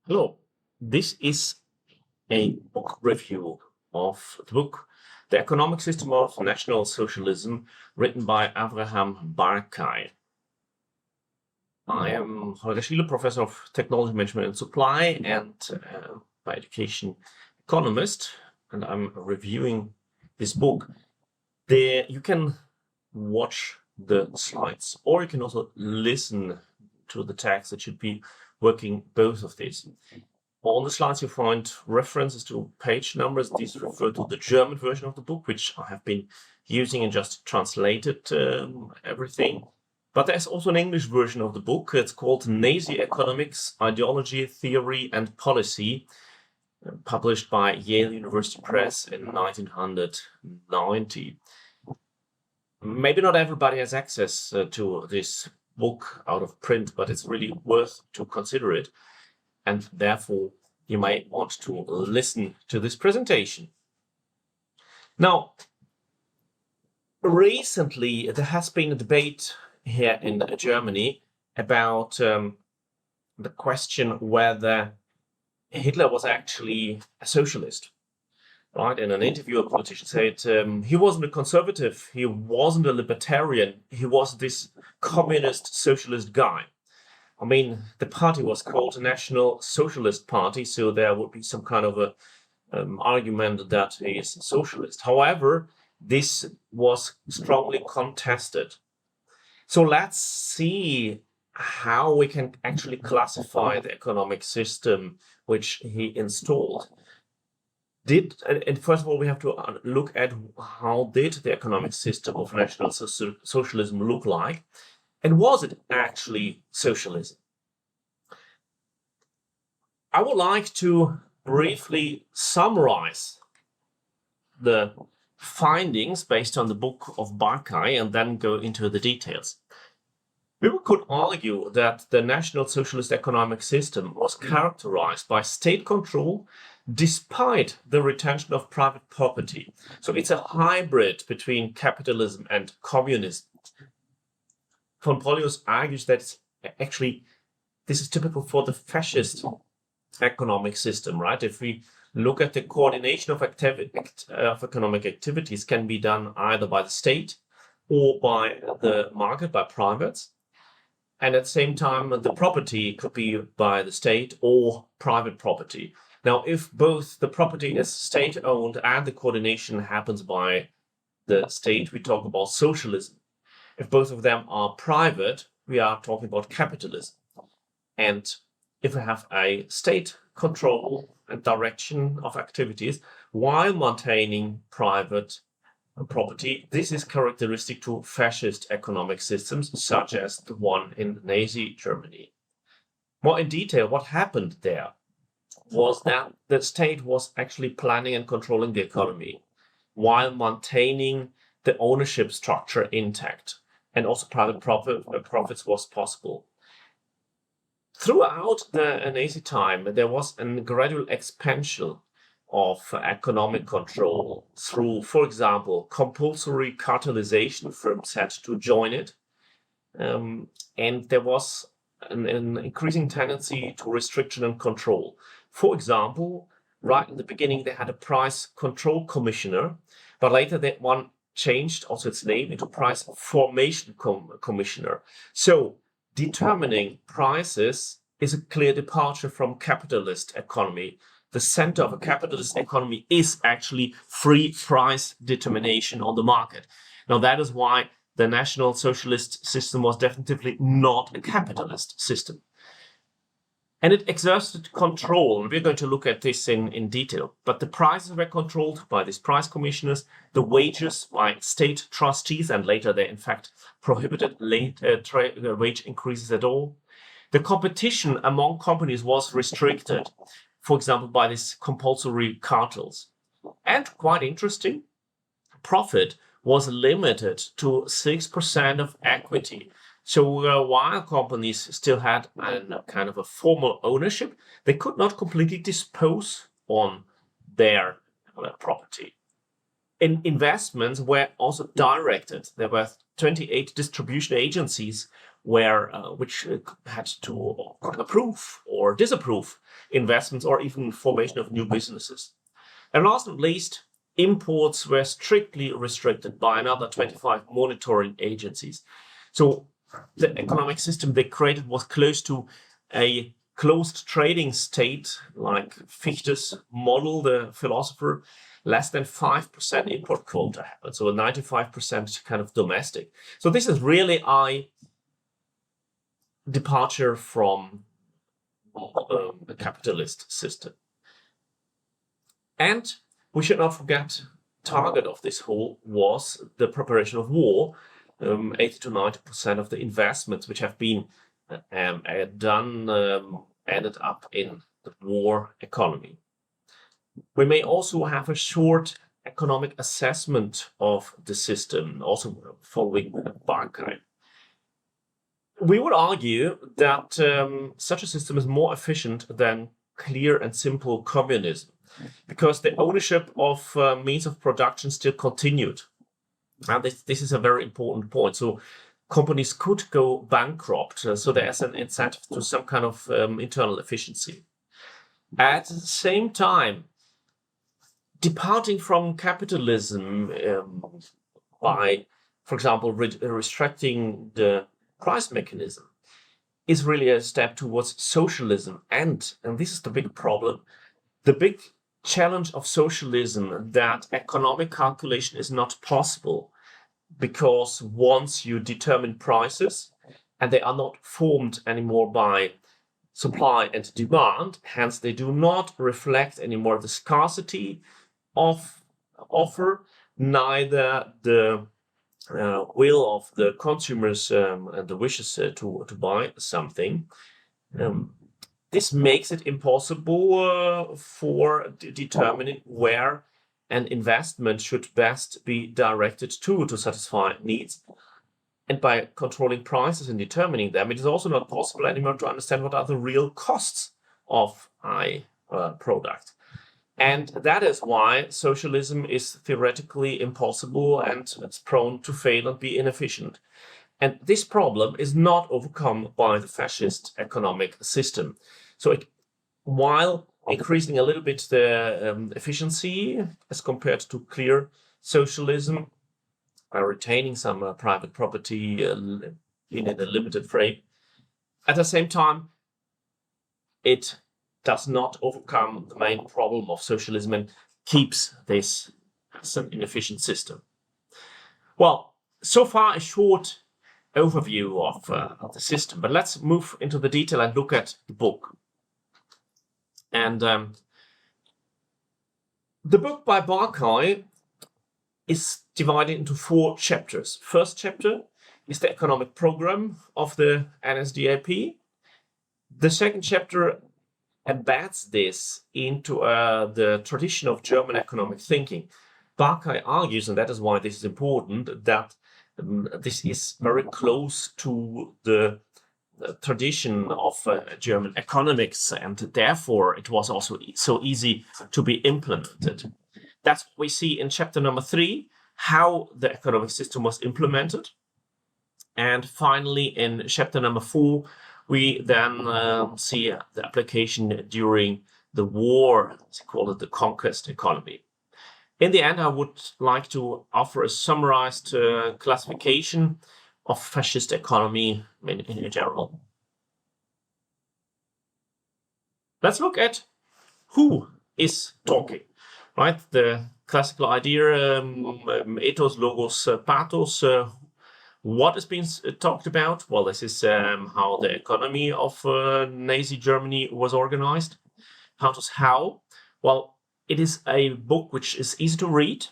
Hello, this is a book review of the book The Economic System of National Socialism, written by Abraham Barkai. I am Holger Schiele, professor of technology management and supply, and by education economist, and I'm reviewing this book. You can watch the slides, or you can also listen to the text. It should be working both of these. On the slides, you find references to page numbers. These refer to the German version of the book, which I have been using and just translated everything. But there's also an English version of the book. It's called Nazi Economics, Ideology, Theory and Policy, published by Yale University Press in 1990. Maybe not everybody has access to this book out of print, but it's really worth to consider it. And therefore, you might want to listen to this presentation. Now, recently, there has been a debate here in Germany about the question whether Hitler was actually a socialist. Right? In an interview, a politician said he wasn't a conservative, he wasn't a libertarian, he was this communist socialist guy. I mean, the party was called the National Socialist Party, so there would be some kind of a argument that he is a socialist. However, this was strongly contested. So let's see how we can actually classify the economic system which he installed. And first of all, we have to look at how did the economic system of National Socialism look like, and was it actually socialism? I would like to briefly summarize the findings based on the book of Barkai and then go into the details. We could argue that the National Socialist economic system was characterized by state control despite the retention of private property. So it's a hybrid between capitalism and communism. Von Pollius argues that actually this is typical for the fascist economic system, right? If we look at the coordination of economic activities can be done either by the state or by the market, by privates. And at the same time, the property could be by the state or private property. Now, if both the property is state-owned and the coordination happens by the state, we talk about socialism. If both of them are private, we are talking about capitalism. And if we have a state control and direction of activities while maintaining private property, this is characteristic to fascist economic systems, such as the one in Nazi Germany. More in detail, what happened there was that the state was actually planning and controlling the economy while maintaining the ownership structure intact, and also private profits was possible. Throughout the Nazi time, there was a gradual expansion of economic control through, for example, compulsory cartelization. Firms had to join it, and there was an increasing tendency to restriction and control. For example, right in the beginning, they had a price control commissioner, but later that one changed also its name into price formation commissioner. So determining prices is a clear departure from capitalist economy. The center of a capitalist economy is actually free price determination on the market. Now, that is why the National Socialist system was definitively not a capitalist system. And it exerted control, and we're going to look at this in detail. But the prices were controlled by these price commissioners, the wages by state trustees, and later they in fact prohibited wage increases at all. The competition among companies was restricted, for example, by these compulsory cartels. And quite interesting, profit was limited to 6% of equity. So while companies still had a kind of a formal ownership, they could not completely dispose on their property. Investments were also directed. There were 28 distribution agencies which had to approve or disapprove investments or even formation of new businesses. And last but not least, imports were strictly restricted by another 25 monitoring agencies. So the economic system they created was close to a closed trading state, like Fichte's model, the philosopher. Less than 5% import quota, so 95% kind of domestic. So this is really a departure from the capitalist system. And we should not forget, target of this whole was the preparation of war. 80 to 90% of the investments which have been done ended up in the war economy. We may also have a short economic assessment of the system, also following Barkai. We would argue that such a system is more efficient than clear and simple communism, because the ownership of means of production still continued. And this is a very important point. So companies could go bankrupt, so there's an incentive to some kind of internal efficiency. At the same time, departing from capitalism by, for example, restricting the price mechanism is really a step towards socialism. And this is the big problem. The big challenge of socialism, that economic calculation is not possible, because once you determine prices and they are not formed anymore by supply and demand, hence they do not reflect anymore the scarcity of offer, neither the will of the consumers and the wishes to buy something. This makes it impossible for determining where an investment should best be directed to satisfy needs. And by controlling prices and determining them, it is also not possible anymore to understand what are the real costs of a product. And that is why socialism is theoretically impossible and it's prone to fail and be inefficient. And this problem is not overcome by the fascist economic system. So while increasing a little bit the efficiency as compared to clear socialism, by retaining some private property in a limited frame, at the same time, it does not overcome the main problem of socialism and keeps this as an inefficient system. Well, so far a short overview of the system, but let's move into the detail and look at the book. And the book by Barkai is divided into 4 chapters. First chapter is the economic program of the NSDAP. The second chapter embeds this into the tradition of German economic thinking. Barkai argues, and that is why this is important, that this is very close to the tradition of German economics, and therefore it was also so easy to be implemented. That's what we see in chapter number 3, how the economic system was implemented. And finally, in chapter number 4, we then see the application during the war, as they call it, the conquest economy. In the end, I would like to offer a summarized classification of fascist economy in general. Let's look at who is talking, right? The classical idea, ethos, logos, pathos. What is being talked about? Well, this is how the economy of Nazi Germany was organized. How? Well, it is a book which is easy to read,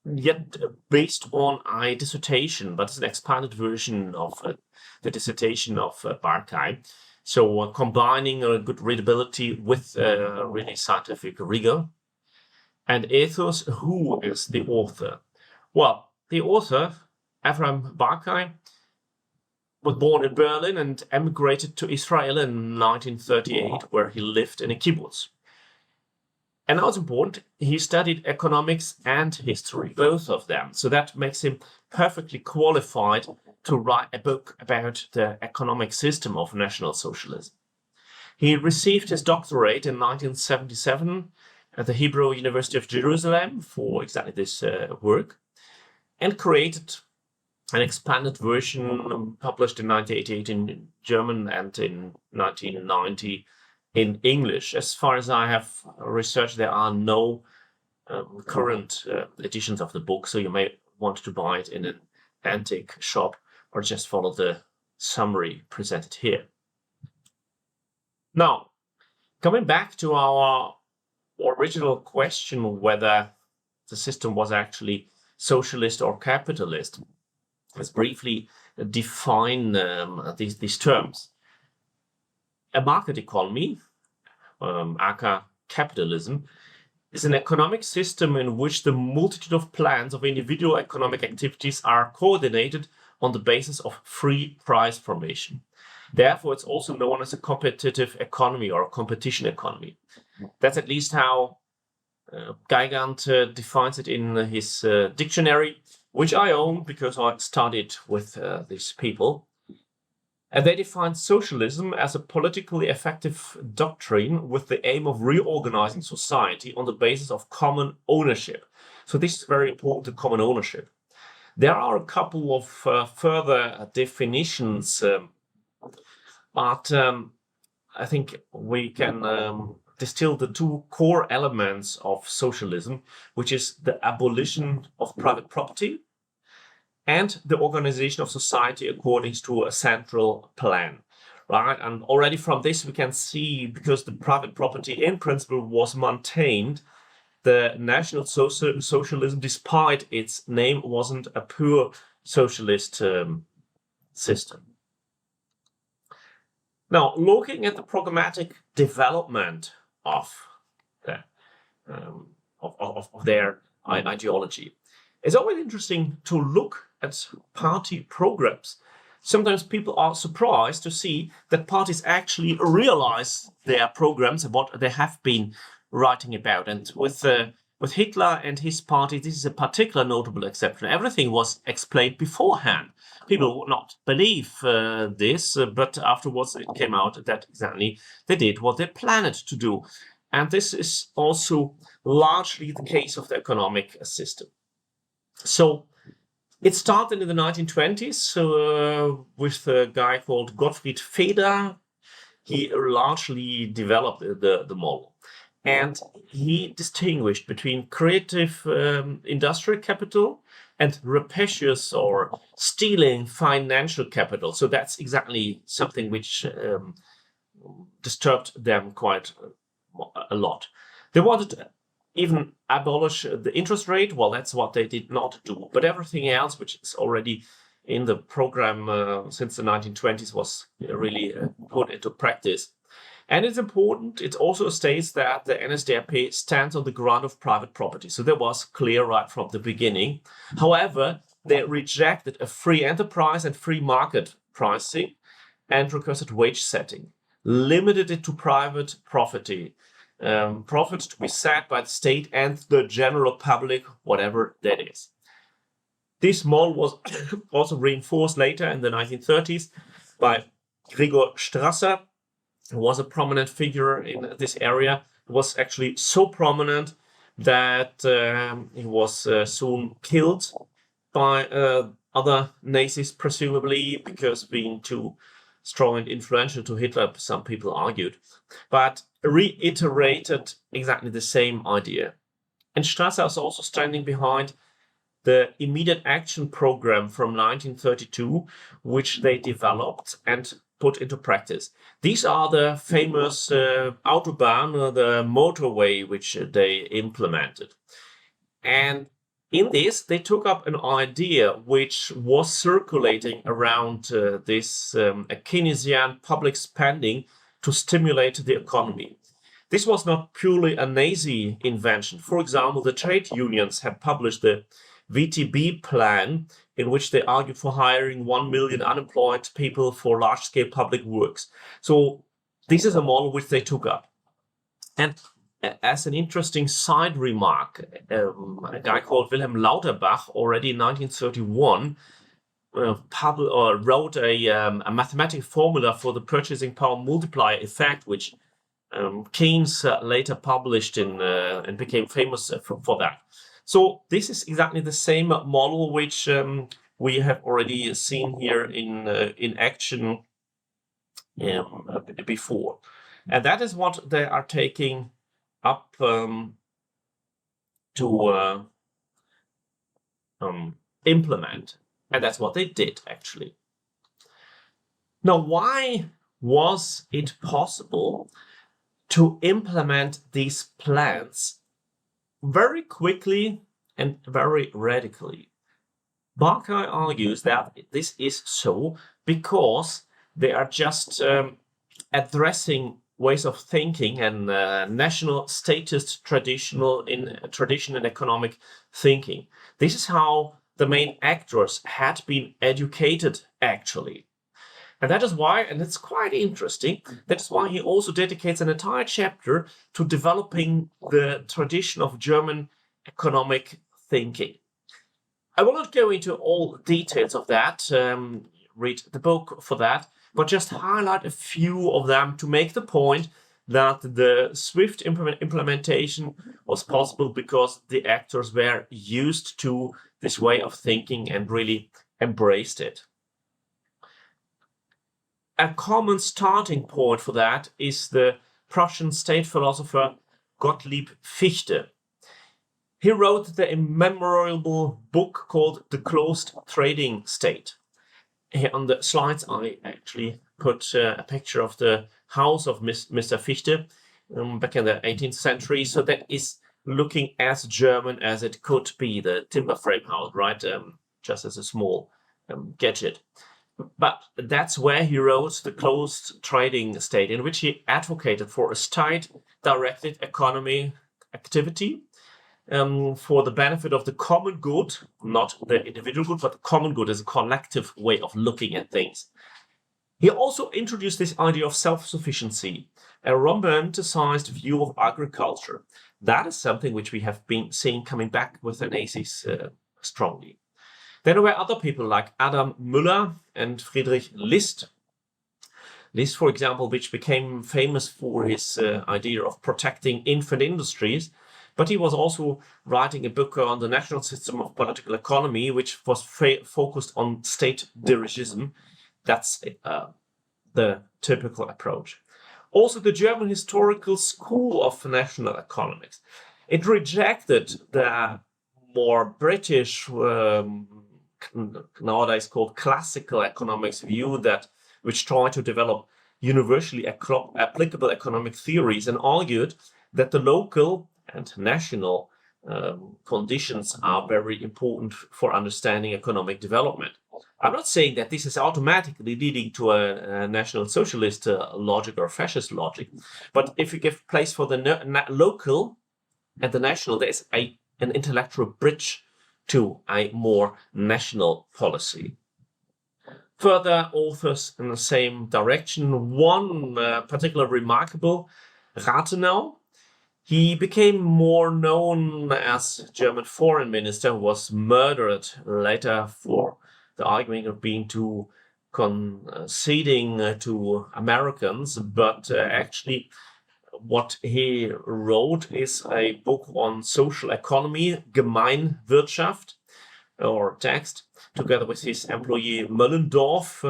yet based on a dissertation, but it's an expanded version of the dissertation of Barkai. So combining good readability with really scientific rigor. And ethos, who is the author? Well, the author, Ephraim Barkai, was born in Berlin and emigrated to Israel in 1938, where he lived in a kibbutz. And now it's important, he studied economics and history, both of them. So that makes him perfectly qualified to write a book about the economic system of National Socialism. He received his doctorate in 1977 at the Hebrew University of Jerusalem for exactly this work, and created an expanded version published in 1988 in German and in 1990 in English. As far as I have researched, there are no current editions of the book, so you may want to buy it in an antique shop or just follow the summary presented here. Now, coming back to our original question whether the system was actually socialist or capitalist, let's briefly define these terms. A market economy, aka capitalism, is an economic system in which the multitude of plans of individual economic activities are coordinated on the basis of free price formation. Therefore, it's also known as a competitive economy or a competition economy. That's at least how Gigant defines it in his dictionary, which I own because I studied with these people. And they define socialism as a politically effective doctrine with the aim of reorganizing society on the basis of common ownership. So this is very important, the common ownership. There are a couple of further definitions, but I think we can distill the two core elements of socialism, which is the abolition of private property and the organization of society according to a central plan, right? And already from this we can see, because the private property in principle was maintained, the National Socialism, despite its name, wasn't a pure socialist system. Now, looking at the programmatic development of their ideology, it's always interesting to look at party programs. Sometimes people are surprised to see that parties actually realize their programs and what they have been writing about. And with Hitler and his party, this is a particular notable exception. Everything was explained beforehand. People would not believe this, but afterwards it came out that exactly they did what they planned to do. And this is also largely the case of the economic system. So it started in the 1920s with a guy called Gottfried Feder. He largely developed the model. And he distinguished between creative industrial capital and rapacious or stealing financial capital. So that's exactly something which disturbed them quite a lot. They wanted to even abolish the interest rate. Well, that's what they did not do. But everything else, which is already in the program since the 1920s, was really put into practice. And it's important, it also states that the NSDAP stands on the ground of private property. So that was clear right from the beginning. However, they rejected a free enterprise and free market pricing and requested wage setting, limited it to private property, profit to be set by the state and the general public, whatever that is. This model was also reinforced later in the 1930s by Gregor Strasser, who was a prominent figure in this area. He was actually so prominent that he was soon killed by other Nazis, presumably because being too strong and influential to Hitler, some people argued, but reiterated exactly the same idea. And Strasser is also standing behind the immediate action program from 1932, which they developed and put into practice. These are the famous Autobahn, the motorway, which they implemented. And in this, they took up an idea which was circulating around this Keynesian public spending to stimulate the economy. This was not purely a Nazi invention. For example, the trade unions had published the VTB plan, in which they argued for hiring 1 million unemployed people for large-scale public works. So this is a model which they took up. And as an interesting side remark, a guy called Wilhelm Lauterbach, already in 1931, wrote a mathematical formula for the purchasing power multiplier effect, which Keynes later published and became famous for that. So this is exactly the same model which we have already seen here in action before, and that is what they are taking up to implement, and that's what they did actually. Now, why was it possible to implement these plans very quickly and very radically? Barkai argues that this is so because they are just addressing ways of thinking and national statist tradition and economic thinking. This is how the main actors had been educated actually. And that is why, and it's quite interesting, that's why he also dedicates an entire chapter to developing the tradition of German economic thinking. I will not go into all details of that, read the book for that, but just highlight a few of them to make the point that the swift implementation was possible because the actors were used to this way of thinking and really embraced it. A common starting point for that is the Prussian state philosopher Gottlieb Fichte. He wrote the memorable book called The Closed Trading State. Here on the slides, I actually put a picture of the house of Mr. Fichte back in the 18th century. So that is looking as German as it could be, the timber frame house, right? Just as a small gadget. But that's where he wrote The Closed Trading State, in which he advocated for a state-directed economy activity for the benefit of the common good, not the individual good, but the common good as a collective way of looking at things. He also introduced this idea of self-sufficiency, a romanticized view of agriculture. That is something which we have been seeing coming back with the Nazis strongly. Then there were other people like Adam Müller and Friedrich List. List, for example, which became famous for his idea of protecting infant industries, but he was also writing a book on the national system of political economy, which was focused on state dirigism. That's the typical approach. Also, the German historical school of national economics. It rejected the more British, nowadays called classical economics view, which tried to develop universally applicable economic theories and argued that the local and national conditions are very important for understanding economic development. I'm not saying that this is automatically leading to a national socialist logic or fascist logic, but if you give place for the local and the national, there's an intellectual bridge to a more national policy. Further authors in the same direction, one particularly remarkable, Rathenau. He became more known as German foreign minister, who was murdered later for the argument of being too conceding to Americans, but actually what he wrote is a book on social economy, Gemeinwirtschaft, or text, together with his employee Möllendorf.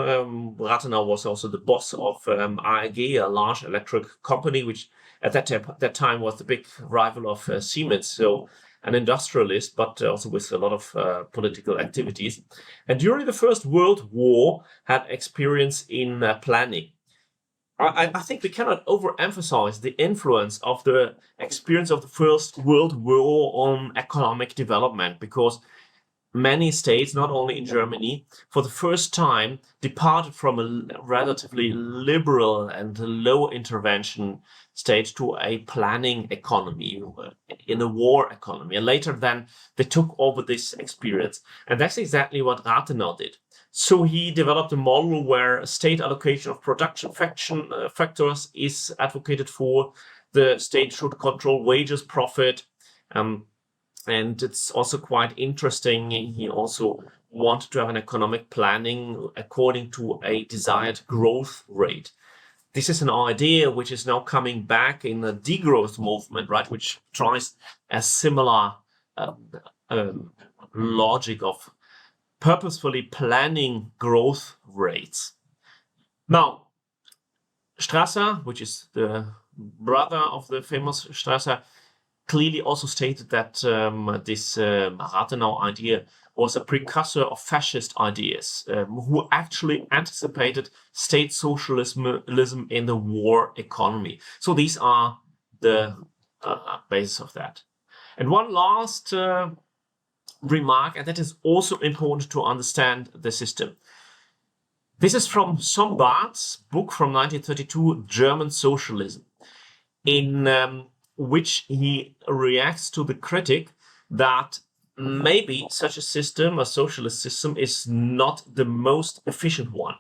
Rathenau was also the boss of AEG, a large electric company, which at that time was the big rival of Siemens, so an industrialist, but also with a lot of political activities. And during the First World War, had experience in planning. I think we cannot overemphasize the influence of the experience of the First World War on economic development, because many states, not only in Germany, for the first time departed from a relatively liberal and low intervention state to a planning economy, in a war economy. And later then they took over this experience. And that's exactly what Rathenau did. So he developed a model where state allocation of production factors is advocated for. The state should control wages, profit, And it's also quite interesting. He also wanted to have an economic planning according to a desired growth rate. This is an idea which is now coming back in the degrowth movement, right, which tries a similar logic of purposefully planning growth rates. Now, Strasser, which is the brother of the famous Strasser, clearly also stated that this Rathenau idea was a precursor of fascist ideas, who actually anticipated state socialism in the war economy. So these are the basis of that. And one last remark, and that is also important to understand the system. This is from Sombart's book from 1932, German Socialism, in which he reacts to the critic that maybe such a system, a socialist system, is not the most efficient one.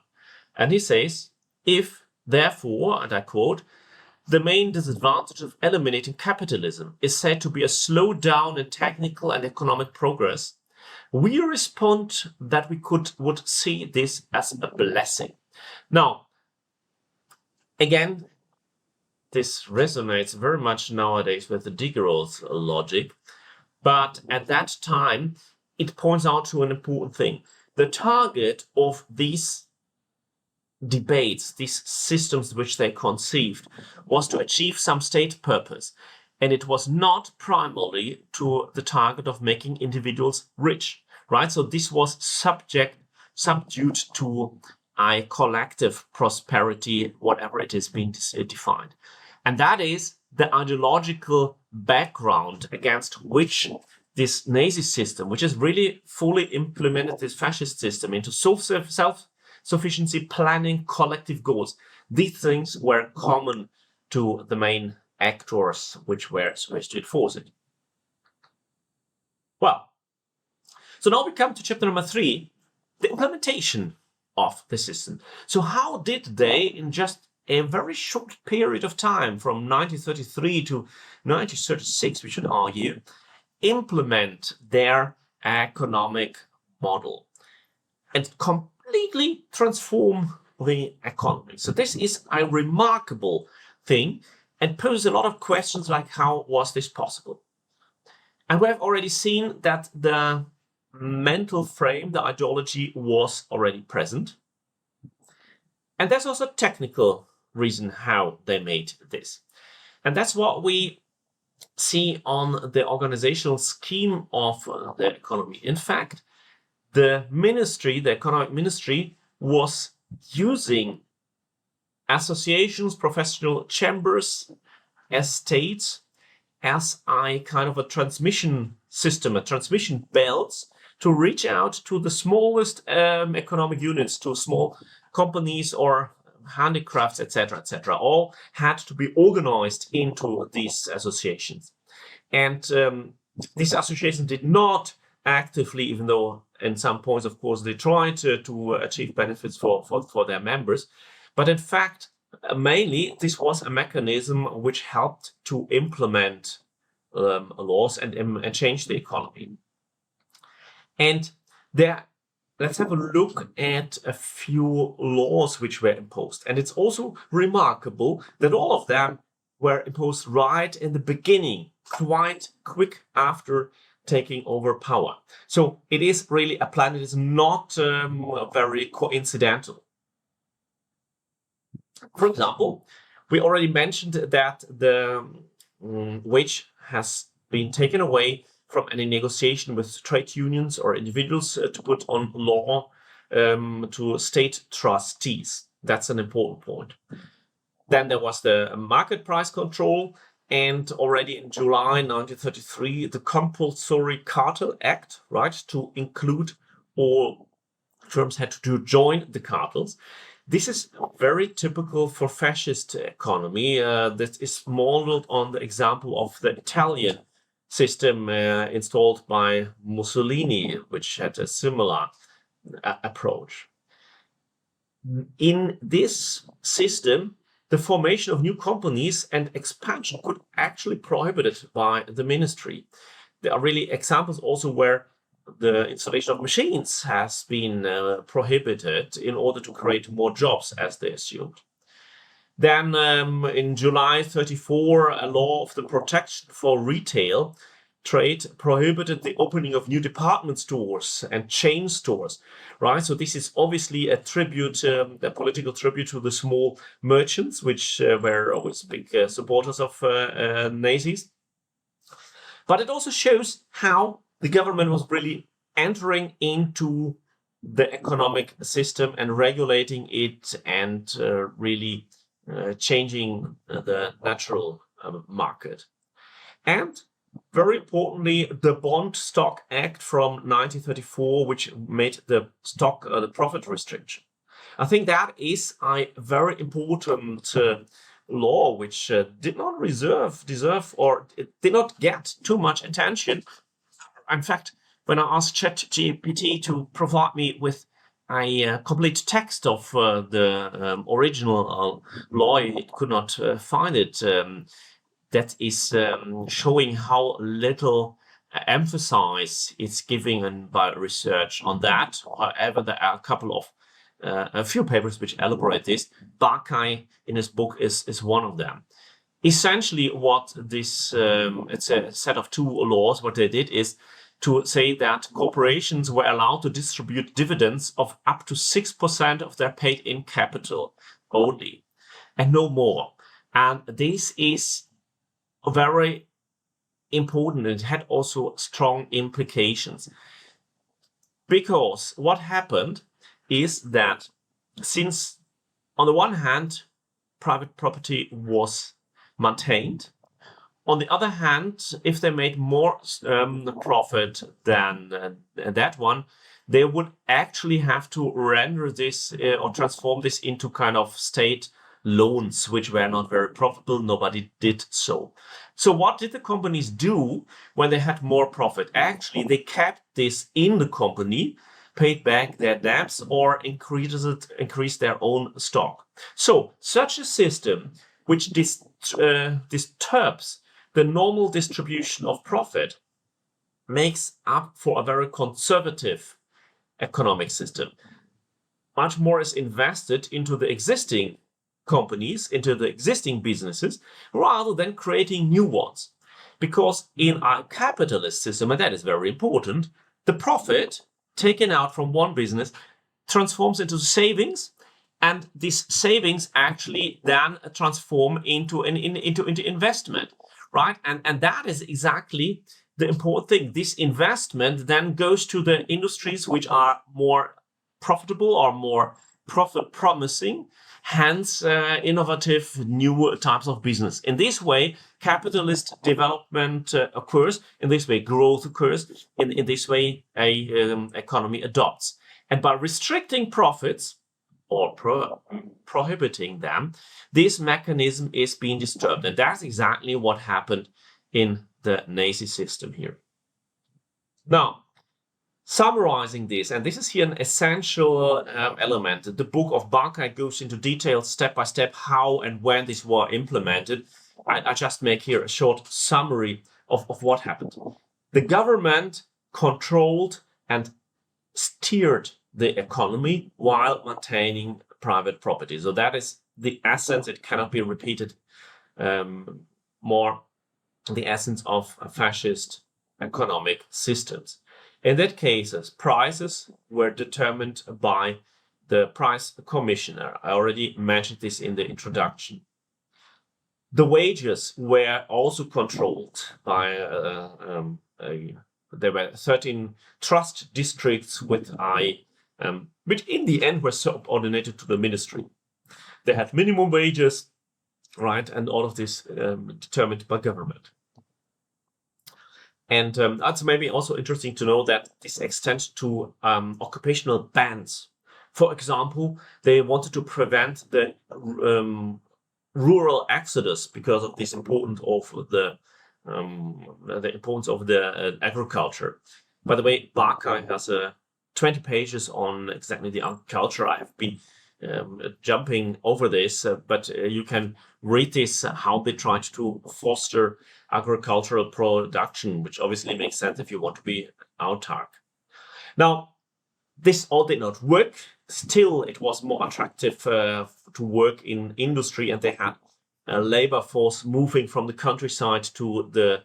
And he says, if, therefore, and I quote, the main disadvantage of eliminating capitalism is said to be a slowdown in technical and economic progress, we respond that we would see this as a blessing. Now, again, this resonates very much nowadays with the degrowth logic, but at that time, it points out to an important thing. The target of these debates, these systems which they conceived, was to achieve some state purpose. And it was not primarily to the target of making individuals rich, right? So this was subdued to a collective prosperity, whatever it is being defined. And that is the ideological background against which this Nazi system, which has really fully implemented this fascist system into self-sufficiency, planning, collective goals. These things were common to the main actors which were supposed to enforce it. Well, so now we come to chapter number 3, the implementation of the system. So how did they, in just a very short period of time, from 1933 to 1936, we should argue, implement their economic model and completely transform the economy? So this is a remarkable thing and poses a lot of questions like, how was this possible? And we have already seen that the mental frame, the ideology, was already present. And there's also a technical reason how they made this. And that's what we see on the organizational scheme of the economy. In fact, the ministry, the economic ministry, was using associations, professional chambers, estates as a kind of a transmission system, a transmission belts to reach out to the smallest economic units, to small companies or handicrafts, etc., etc. All had to be organized into these associations. And these associations did not actively, even though in some points, of course, they tried to achieve benefits for their members. But in fact, mainly, this was a mechanism which helped to implement laws and change the economy. And there, let's have a look at a few laws which were imposed. And it's also remarkable that all of them were imposed right in the beginning, quite quick after taking over power. So it is really a plan. It is not very coincidental. For example, we already mentioned that the wage has been taken away from any negotiation with trade unions or individuals to put on law to state trustees. That's an important point. Then there was the market price control, and already in July 1933, the Compulsory Cartel Act, right, to include all firms had to join the cartels. This is very typical for fascist economy. That is modeled on the example of the Italian system installed by Mussolini, which had a similar approach. In this system, the formation of new companies and expansion could actually be prohibited by the ministry. there are really examples also where the installation of machines has been prohibited in order to create more jobs, as they assumed. Then in July 34, a law of the protection for retail trade prohibited the opening of new department stores and chain stores, right? So this is obviously a tribute, a political tribute to the small merchants, which were always big supporters of Nazis. But it also shows how the government was really entering into the economic system and regulating it and really changing the natural market. And very importantly, the Bond Stock Act from 1934, which made the stock the profit restriction. I think that is a very important law, which did not deserve, or it did not get too much attention. In fact, when I asked ChatGPT to provide me with a complete text of the original law, it could not find it. That is showing how little emphasis it's given by research on that. However, there are a few papers which elaborate this. Barkai, in his book, is one of them. Essentially, what this it's a set of two laws. What they did is to say that corporations were allowed to distribute dividends of up to 6% of their paid-in capital only, and no more. And this is very important. It had also strong implications, because what happened is that, since on the one hand private property was maintained, on the other hand, if they made more profit than that one, they would actually have to render this or transform this into kind of state loans, which were not very profitable. Nobody did so. So what did the companies do when they had more profit? Actually, they kept this in the company, paid back their debts, or increased their own stock. So such a system, which disturbs the normal distribution of profit, makes up for a very conservative economic system. Much more is invested into the existing companies, into the existing businesses, rather than creating new ones. Because in a capitalist system, and that is very important, the profit taken out from one business transforms into savings, and these savings actually then transform into investment, right? And that is exactly the important thing. This investment then goes to the industries which are more profitable or more profit promising, hence innovative new types of business. In this way, capitalist development occurs. In this way, growth occurs. In this way, a economy adopts. And by restricting profits or prohibiting them, this mechanism is being disturbed. And that's exactly what happened in the Nazi system here. Now, summarizing this, and this is here an essential element. The book of Barkai goes into detail, step by step, how and when these were implemented. I just make here a short summary of what happened. The government controlled and steered the economy while maintaining private property. So that is the essence. It cannot be repeated more. The essence of fascist economic systems. In that cases, prices were determined by the price commissioner. I already mentioned this in the introduction. The wages were also controlled by, there were 13 trust districts with which in the end were subordinated to the ministry. They had minimum wages, right? And all of this determined by government. And that's maybe also interesting to know that this extends to occupational bans. For example, they wanted to prevent the rural exodus because of this importance of the importance of the agriculture. By the way, Barkai has 20 pages on exactly the agriculture. I have been jumping over this, but you can read this, how they tried to foster agricultural production, which obviously makes sense if you want to be autark. Now, this all did not work. Still, it was more attractive to work in industry, and they had a labor force moving from the countryside to the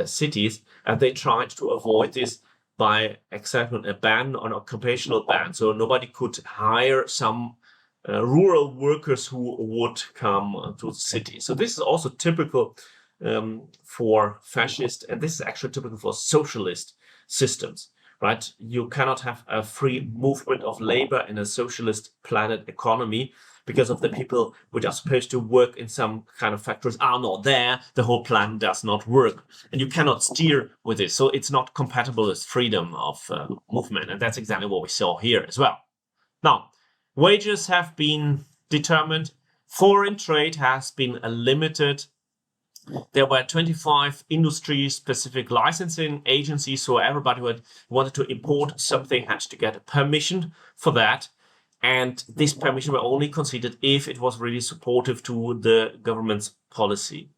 cities, and they tried to avoid this by accepting a ban, an occupational ban, so nobody could hire some rural workers who would come to the city. So this is also typical for fascist, and this is actually typical for socialist systems, right? You cannot have a free movement of labor in a socialist planet economy, because of the people which are supposed to work in some kind of factories are not there. The whole plan does not work, and you cannot steer with it. So it's not compatible with freedom of movement, and that's exactly what we saw here as well. Now, wages have been determined. Foreign trade has been limited. There were 25 industry-specific licensing agencies, so everybody who wanted to import something had to get a permission for that. And this permission were only considered if it was really supportive to the government's policy.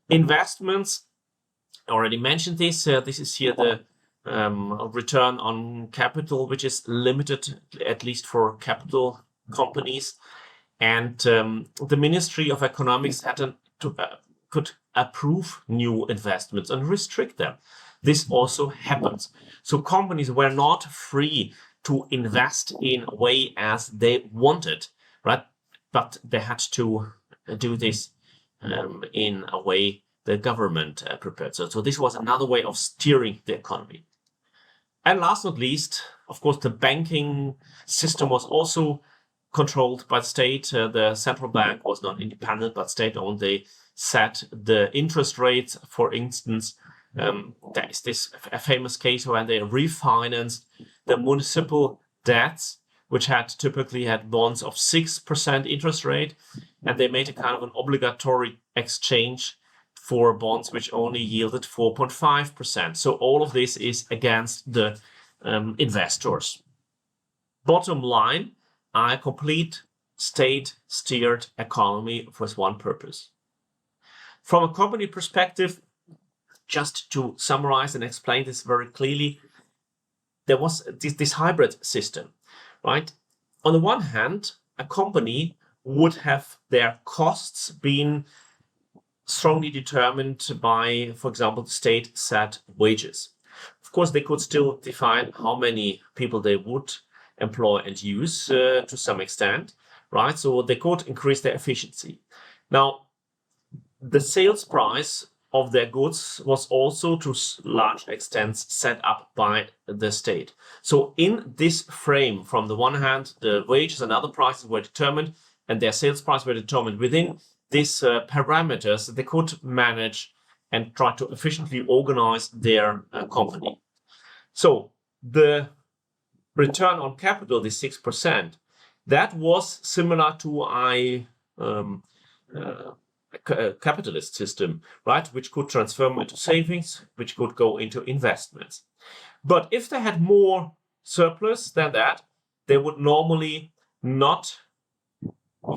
Investments, I already mentioned this. This is here the return on capital, which is limited, at least for capital companies. And the Ministry of Economics could approve new investments and restrict them. This also happens. So companies were not free to invest in a way as they wanted, right? But they had to do this in a way the government prepared. So this was another way of steering the economy. And last but not least, of course, the banking system was also controlled by the state. The central bank was not independent, but state-owned. They set the interest rates, for instance. There is this a famous case when they refinanced the municipal debts, which had typically had bonds of 6% interest rate, and they made a kind of an obligatory exchange for bonds which only yielded 4.5%. So all of this is against the investors. Bottom line, a complete state-steered economy with one purpose. From a company perspective, just to summarize and explain this very clearly, there was this hybrid system, right? On the one hand, a company would have their costs being strongly determined by, for example, the state set wages. Of course, they could still define how many people they would employ and use to some extent, right? So they could increase their efficiency. Now, the sales price of their goods was also to large extent set up by the state. So in this frame, from the one hand, the wages and other prices were determined and their sales price were determined. Within these parameters, they could manage and try to efficiently organize their company. So the return on capital, the 6%, that was similar to a capitalist system, right, which could transform into savings, which could go into investments. But if they had more surplus than that, they would normally not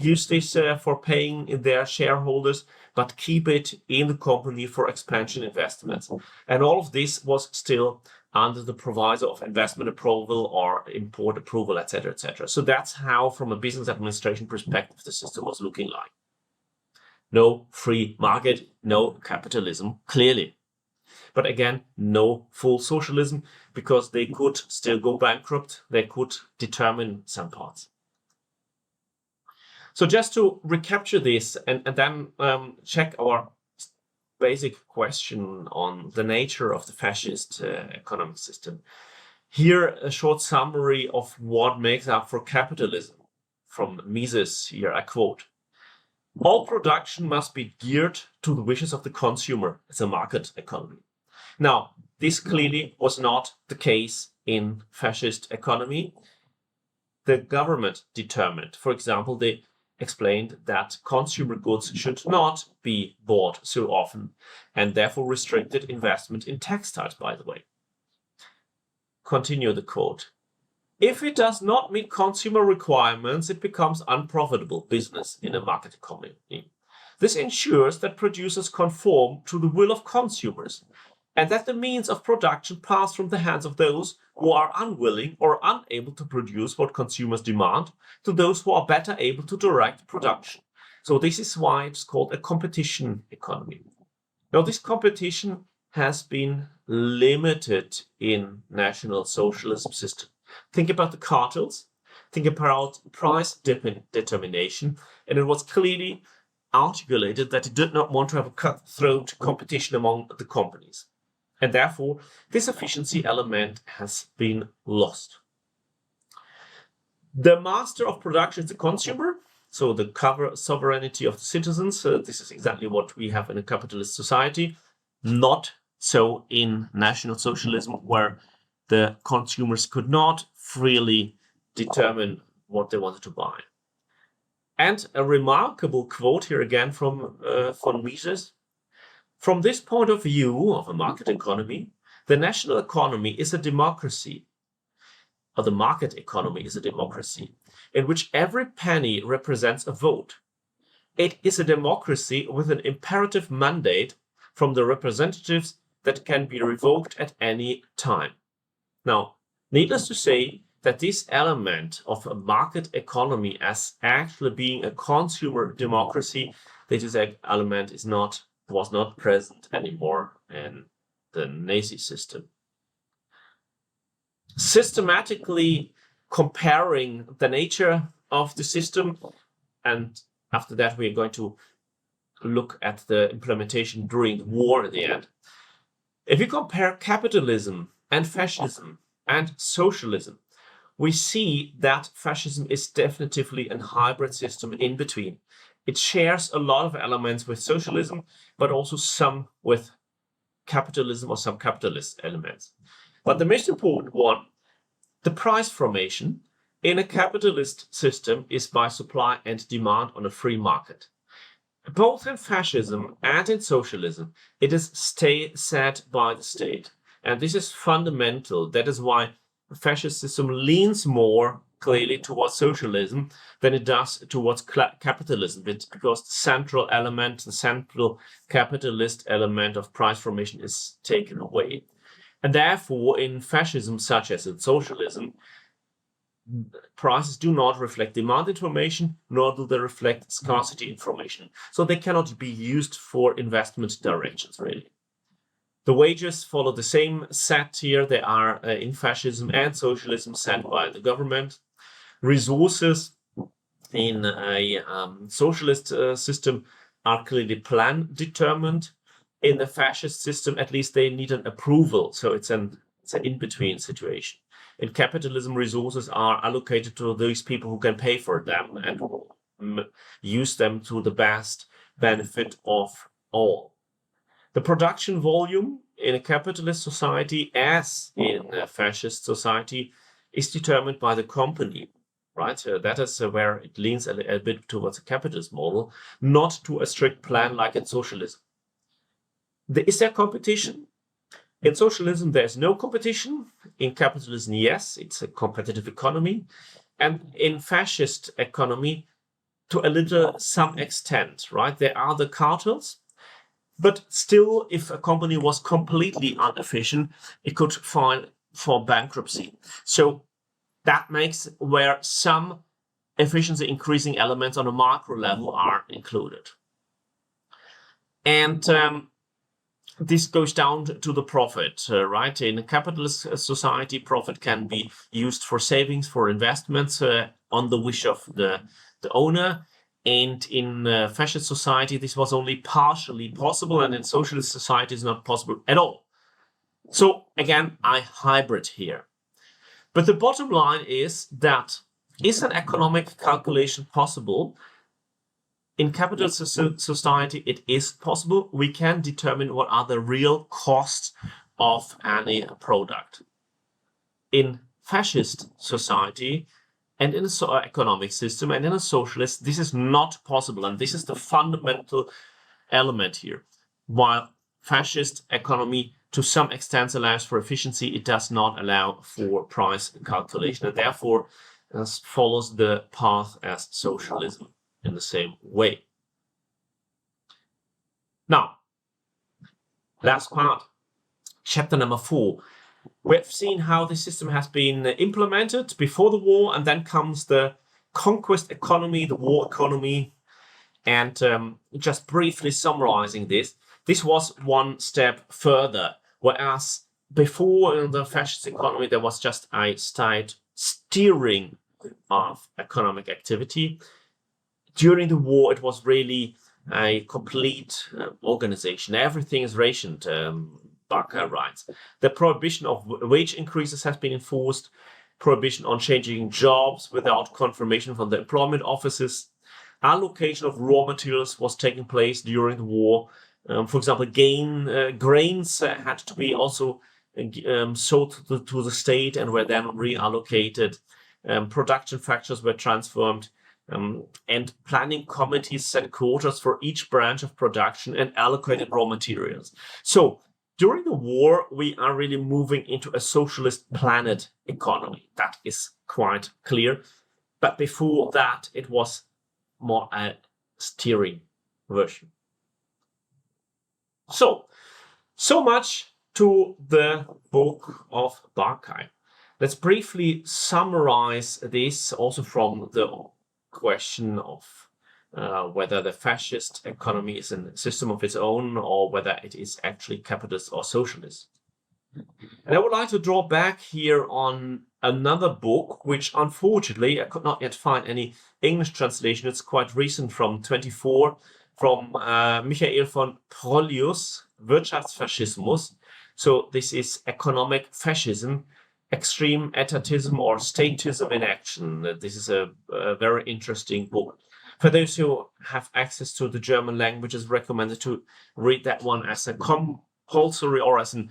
use this for paying their shareholders, but keep it in the company for expansion investments. And all of this was still under the proviso of investment approval or import approval, etc., etc. So that's how, from a business administration perspective, the system was looking like. No free market, no capitalism, clearly. But again, no full socialism, because they could still go bankrupt. They could determine some parts. So just to recapture this and then check our basic question on the nature of the fascist economic system. Here, a short summary of what makes up for capitalism from Mises. Here, I quote: "All production must be geared to the wishes of the consumer as a market economy." Now, this clearly was not the case in fascist economy. The government determined, for example, they explained that consumer goods should not be bought so often and therefore restricted investment in textiles, by the way. Continue the quote. If it does not meet consumer requirements, it becomes unprofitable business in a market economy. This ensures that producers conform to the will of consumers, and that the means of production pass from the hands of those who are unwilling or unable to produce what consumers demand to those who are better able to direct production. So this is why it's called a competition economy. Now, this competition has been limited in National Socialism system. Think about the cartels, think about price determination, and it was clearly articulated that it did not want to have a cutthroat competition among the companies. And therefore, this efficiency element has been lost. The master of production is the consumer, so the sovereignty of the citizens. This is exactly what we have in a capitalist society, not so in National Socialism, where the consumers could not freely determine what they wanted to buy. And a remarkable quote here again from von Mises. From this point of view of a market economy, the national economy is a democracy, or the market economy is a democracy, in which every penny represents a vote. It is a democracy with an imperative mandate from the representatives that can be revoked at any time. Now, needless to say that this element of a market economy as actually being a consumer democracy, this element was not present anymore in the Nazi system. Systematically comparing the nature of the system, and after that we are going to look at the implementation during the war at the end. If we compare capitalism and fascism and socialism, we see that fascism is definitively a hybrid system in between. It shares a lot of elements with socialism, but also some with capitalism or some capitalist elements. But the most important one, the price formation in a capitalist system is by supply and demand on a free market. Both in fascism and in socialism, it is set by the state. And this is fundamental. That is why the fascist system leans more clearly towards socialism than it does towards capitalism, because the central element, the central capitalist element of price formation is taken away. And therefore, in fascism, such as in socialism, prices do not reflect demand information, nor do they reflect scarcity information. So they cannot be used for investment directions, really. The wages follow the same set here. They are in fascism and socialism set by the government. Resources in a socialist system are clearly plan determined. In the fascist system, at least they need an approval. So it's an in-between situation. In capitalism, resources are allocated to those people who can pay for them and use them to the best benefit of all. The production volume in a capitalist society, as in a fascist society, is determined by the company, right? That is where it leans a bit towards a capitalist model, not to a strict plan like in socialism. Is there competition? In socialism, there's no competition. In capitalism, yes, it's a competitive economy. And in fascist economy, to some extent, right? There are the cartels. But still, if a company was completely inefficient, it could file for bankruptcy. So that makes where some efficiency increasing elements on a macro level are included. And this goes down to the profit, right? In a capitalist society, profit can be used for savings, for investments on the wish of the owner. And in fascist society, this was only partially possible, and in socialist society, it's not possible at all. So again, I hybrid here. But the bottom line is that is an economic calculation possible? In capitalist society, it is possible. We can determine what are the real costs of any product. In fascist society, and in an economic system and in a socialist, this is not possible. And this is the fundamental element here. While fascist economy to some extent allows for efficiency, it does not allow for price calculation, and therefore follows the path as socialism in the same way. Now, last part, chapter number 4. We've seen how the system has been implemented before the war, and then comes the conquest economy, the war economy. And just briefly summarizing this was one step further, whereas before in the fascist economy there was just a state steering of economic activity. During the war it was really a complete organization. Everything is rationed. Barkai writes, the prohibition of wage increases has been enforced, prohibition on changing jobs without confirmation from the employment offices. Allocation of raw materials was taking place during the war. For example, grains had to be also sold to the state and were then reallocated. Production factors were transformed, and planning committees set quotas for each branch of production and allocated raw materials. So during the war, we are really moving into a socialist planet economy. That is quite clear. But before that, it was more a steering version. So much to the book of Barkai. Let's briefly summarize this also from the question of whether the fascist economy is a system of its own or whether it is actually capitalist or socialist. And I would like to draw back here on another book, which unfortunately I could not yet find any English translation. It's quite recent, from 24, from Michael von Prollius, Wirtschaftsfaschismus. So this is economic fascism, extreme etatism or statism in action. This is a very interesting book. For those who have access to the German language, it's recommended to read that one as a compulsory or as a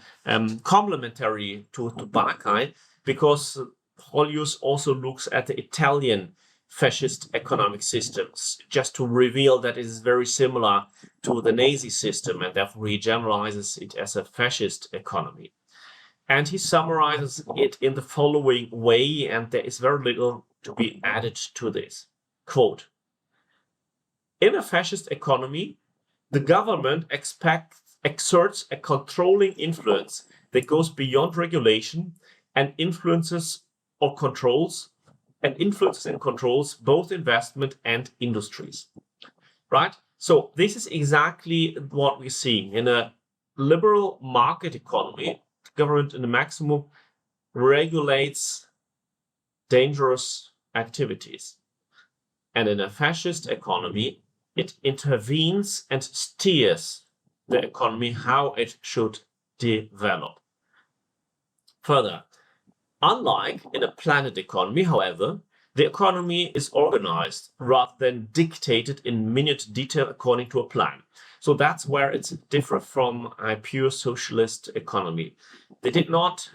complementary to Barkai, because Prollius also looks at the Italian fascist economic systems, just to reveal that it is very similar to the Nazi system, and therefore he generalizes it as a fascist economy. And he summarizes it in the following way, and there is very little to be added to this. Quote, in a fascist economy, the government exerts a controlling influence that goes beyond regulation and influences and controls both investment and industries. Right? So this is exactly what we're seeing. In a liberal market economy, the government in the maximum regulates dangerous activities. And in a fascist economy, it intervenes and steers the economy how it should develop. Further, unlike in a planet economy, however, the economy is organized rather than dictated in minute detail according to a plan. So that's where it's different from a pure socialist economy. They did not,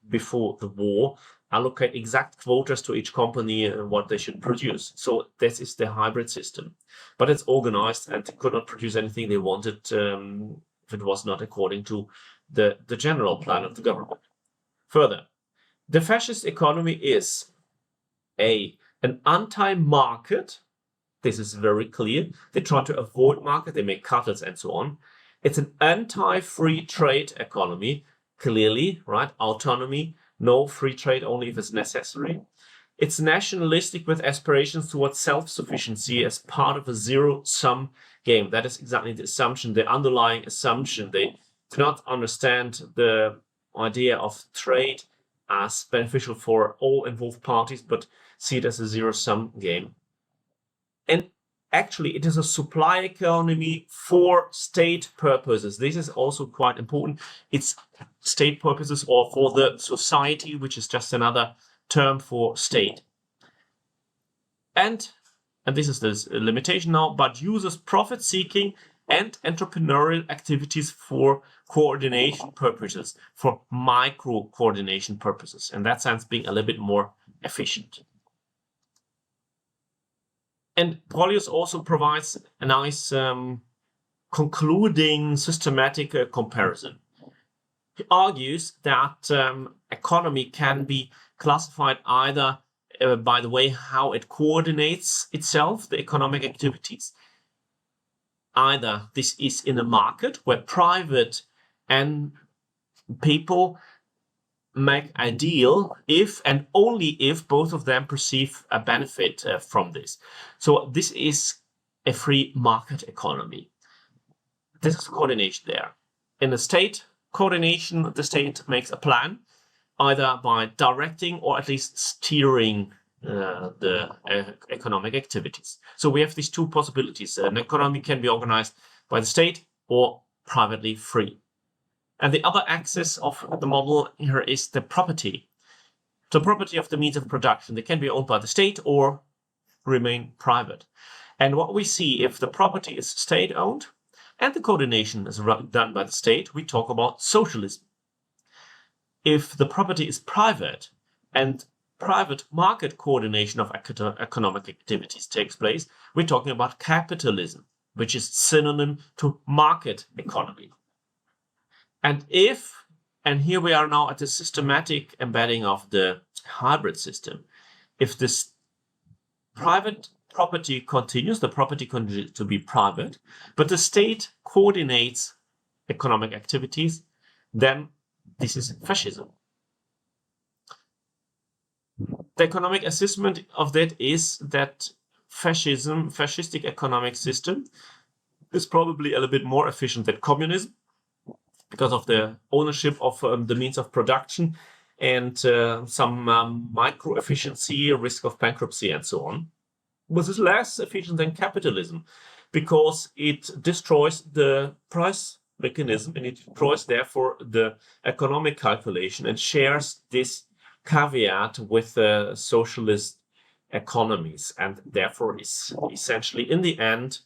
before the war, allocate exact quotas to each company and what they should produce. So this is the hybrid system. But it's organized and they could not produce anything they wanted if it was not according to the general plan of the government. Further, the fascist economy is an anti-market. This is very clear. They try to avoid market, they make cartels and so on. It's an anti-free trade economy, clearly, right? Autonomy, no free trade, only if it's necessary. It's nationalistic with aspirations towards self-sufficiency as part of a zero-sum game. That is exactly the assumption, the underlying assumption. They do not understand the idea of trade as beneficial for all involved parties, but see it as a zero-sum game. And actually, it is a supply economy for state purposes. This is also quite important. It's state purposes or for the society, which is just another term for state. And this is the limitation now, but uses profit-seeking and entrepreneurial activities for coordination purposes, for micro-coordination purposes. In that sense, being a little bit more efficient. And Prollius also provides a nice concluding systematic comparison. He argues that economy can be classified either by the way how it coordinates itself, the economic activities. Either this is in a market where private and people make a deal if and only if both of them perceive a benefit from this. So this is a free market economy. This is coordination there. In a state coordination, the state makes a plan, either by directing or at least steering the economic activities. So we have these two possibilities. An economy can be organized by the state or privately free. And the other axis of the model here is the property. The property of the means of production. They can be owned by the state or remain private. And what we see, if the property is state-owned and the coordination is done by the state, we talk about socialism. If the property is private and private market coordination of economic activities takes place, we're talking about capitalism, which is synonym to market economy. And here we are now at the systematic embedding of the hybrid system. If this private property continues, the property continues to be private, but the state coordinates economic activities, then this is fascism. The economic assessment of that is that fascistic economic system, is probably a little bit more efficient than communism, because of the ownership of the means of production and some micro-efficiency, risk of bankruptcy, and so on. But it's less efficient than capitalism because it destroys the price mechanism and it destroys, therefore, the economic calculation and shares this caveat with socialist economies, and therefore is essentially, in the end,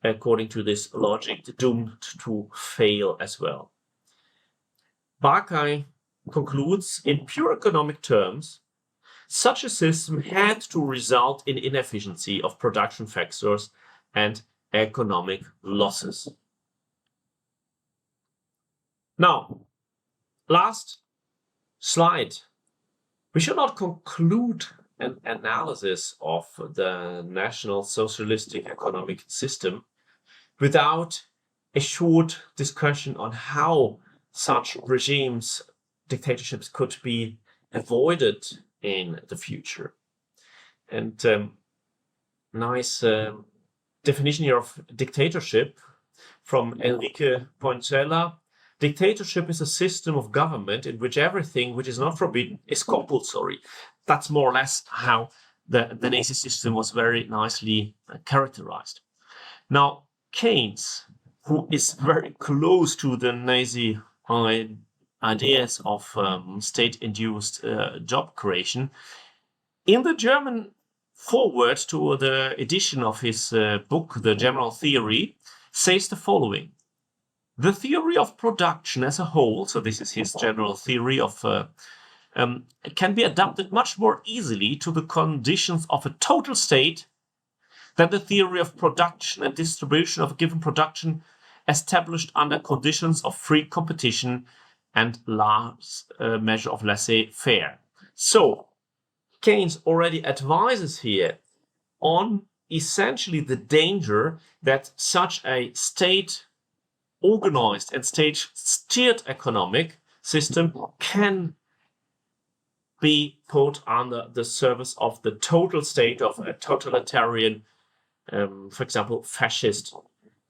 according to this logic, doomed to fail as well. Barkai concludes, in pure economic terms, such a system had to result in inefficiency of production factors and economic losses. Now, last slide. We should not conclude an analysis of the National Socialistic economic system without a short discussion on how such regimes, dictatorships, could be avoided in the future. And nice definition here of dictatorship from Enrique Poncela. Dictatorship is a system of government in which everything which is not forbidden is compulsory. That's more or less how the Nazi system was very nicely characterized. Now, Keynes, who is very close to the Nazi ideas of state-induced job creation, in the German foreword to the edition of his book, The General Theory, says the following. The theory of production as a whole, so this is his general theory of, can be adapted much more easily to the conditions of a total state than the theory of production and distribution of a given production established under conditions of free competition and large measure of laissez-faire. So, Keynes already advises here on essentially the danger that such a state organized and state-steered economic system can be put under the service of the total state of a totalitarian, for example, fascist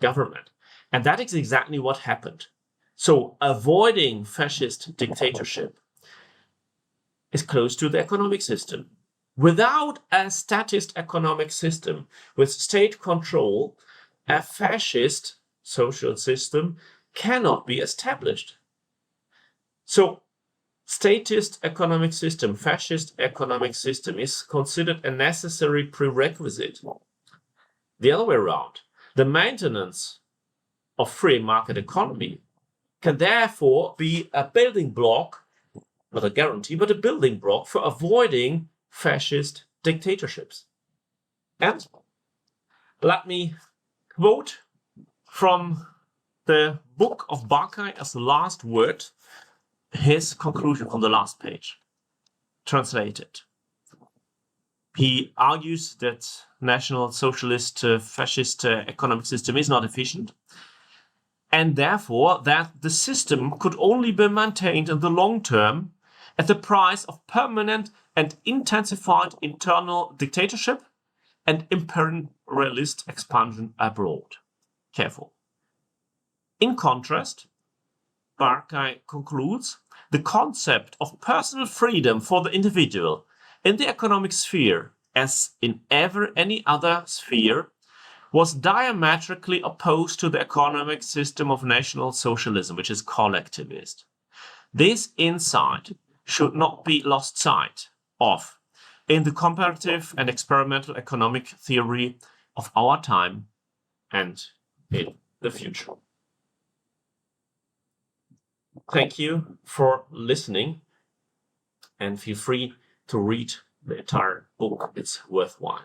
government. And that is exactly what happened. So avoiding fascist dictatorship is close to the economic system. Without a statist economic system with state control, a fascist social system cannot be established. So, statist economic system, fascist economic system is considered a necessary prerequisite. The other way around, the maintenance of free market economy can therefore be a building block, not a guarantee, but a building block for avoiding fascist dictatorships. And let me quote from the book of Barkai as the last word his conclusion from the last page. Translated. He argues that National Socialist, fascist economic system is not efficient, and therefore that the system could only be maintained in the long term at the price of permanent and intensified internal dictatorship and imperialist expansion abroad. Careful. In contrast, Barkai concludes, the concept of personal freedom for the individual in the economic sphere, as in any other sphere, was diametrically opposed to the economic system of National Socialism, which is collectivist. This insight should not be lost sight of in the comparative and experimental economic theory of our time and in the future. Thank you for listening, and feel free to read the entire book. It's worthwhile.